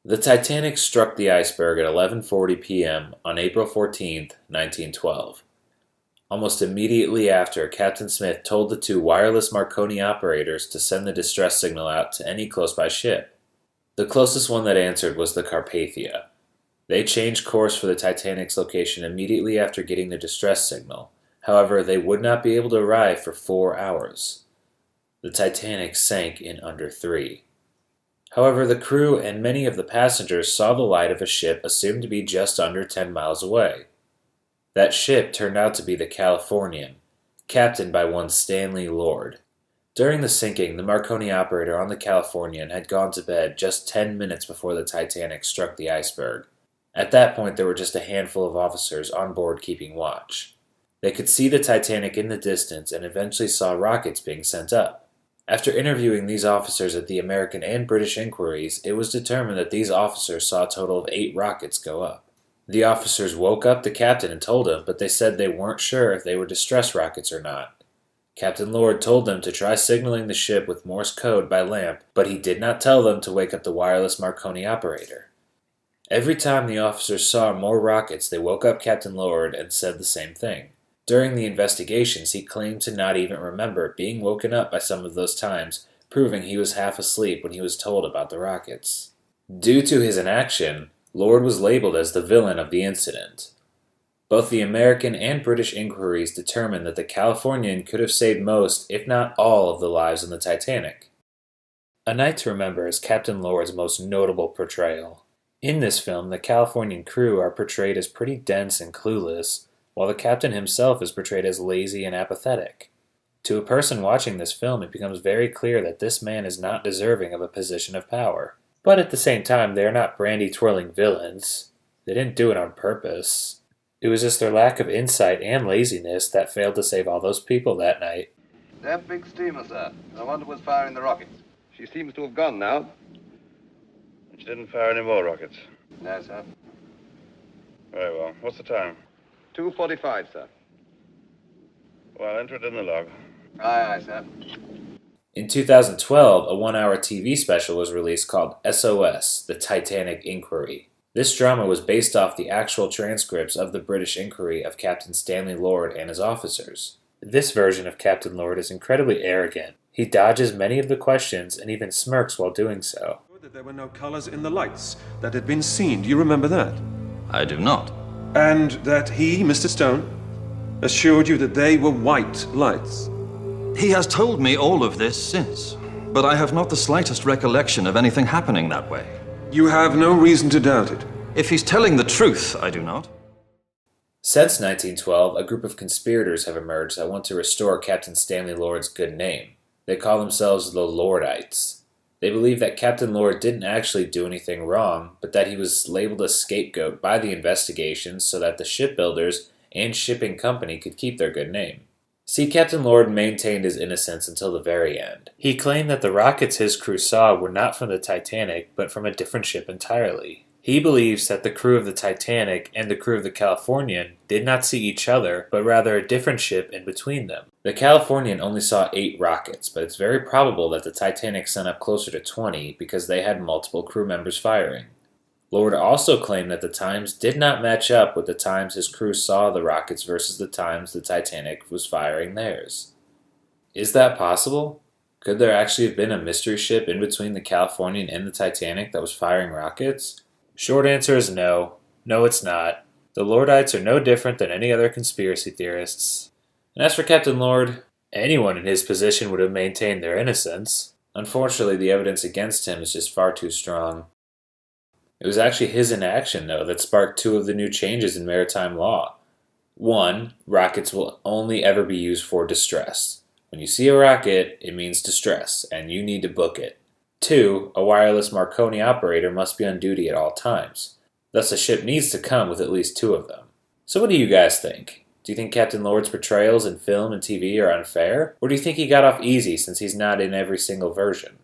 The Titanic struck the iceberg at 11:40 p.m. on April 14, 1912. Almost immediately after, Captain Smith told the two wireless Marconi operators to send the distress signal out to any close-by ship. The closest one that answered was the Carpathia. They changed course for the Titanic's location immediately after getting the distress signal. However, they would not be able to arrive for 4 hours. The Titanic sank in under 3. However, the crew and many of the passengers saw the light of a ship assumed to be just under 10 miles away. That ship turned out to be the Californian, captained by one Stanley Lord. During the sinking, the Marconi operator on the Californian had gone to bed just 10 minutes before the Titanic struck the iceberg. At that point, there were just a handful of officers on board keeping watch. They could see the Titanic in the distance and eventually saw rockets being sent up. After interviewing these officers at the American and British inquiries, it was determined that these officers saw a total of 8 rockets go up. The officers woke up the captain and told him, but they said they weren't sure if they were distress rockets or not. Captain Lord told them to try signaling the ship with Morse code by lamp, but he did not tell them to wake up the wireless Marconi operator. Every time the officers saw more rockets, they woke up Captain Lord and said the same thing. During the investigations, he claimed to not even remember being woken up by some of those times, proving he was half asleep when he was told about the rockets. Due to his inaction, Lord was labeled as the villain of the incident. Both the American and British inquiries determined that the Californian could have saved most, if not all, of the lives on the Titanic. A Night to Remember is Captain Lord's most notable portrayal. In this film, the Californian crew are portrayed as pretty dense and clueless, while the captain himself is portrayed as lazy and apathetic. To a person watching this film, it becomes very clear that this man is not deserving of a position of power. But at the same time, they are not brandy-twirling villains. They didn't do it on purpose. It was just their lack of insight and laziness that failed to save all those people that night. That big steamer, sir. The one that was firing the rockets. She seems to have gone now. She didn't fire any more rockets? No, sir. Very well. What's the time? 2:45, sir. Well, enter it in the log. Aye, aye, sir. In 2012, a 1-hour TV special was released called SOS, The Titanic Inquiry. This drama was based off the actual transcripts of the British inquiry of Captain Stanley Lord and his officers. This version of Captain Lord is incredibly arrogant. He dodges many of the questions and even smirks while doing so. That there were no colors in the lights that had been seen. Do you remember that? I do not. And that he, Mr. Stone, assured you that they were white lights? He has told me all of this since, but I have not the slightest recollection of anything happening that way. You have no reason to doubt it. If he's telling the truth, I do not. Since 1912, a group of conspirators have emerged that want to restore Captain Stanley Lord's good name. They call themselves the Lordites. They believe that Captain Lord didn't actually do anything wrong, but that he was labeled a scapegoat by the investigations so that the shipbuilders and shipping company could keep their good name. See, Captain Lord maintained his innocence until the very end. He claimed that the rockets his crew saw were not from the Titanic, but from a different ship entirely. He believes that the crew of the Titanic and the crew of the Californian did not see each other, but rather a different ship in between them. The Californian only saw 8 rockets, but it's very probable that the Titanic sent up closer to 20 because they had multiple crew members firing. Lord also claimed that the times did not match up with the times his crew saw the rockets versus the times the Titanic was firing theirs. Is that possible? Could there actually have been a mystery ship in between the Californian and the Titanic that was firing rockets? Short answer is no. No, it's not. The Lordites are no different than any other conspiracy theorists. And as for Captain Lord, anyone in his position would have maintained their innocence. Unfortunately, the evidence against him is just far too strong. It was actually his inaction, though, that sparked 2 of the new changes in maritime law. 1, rockets will only ever be used for distress. When you see a rocket, it means distress, and you need to book it. 2, a wireless Marconi operator must be on duty at all times. Thus, a ship needs to come with at least 2 of them. So what do you guys think? Do you think Captain Lord's portrayals in film and TV are unfair? Or do you think he got off easy since he's not in every single version?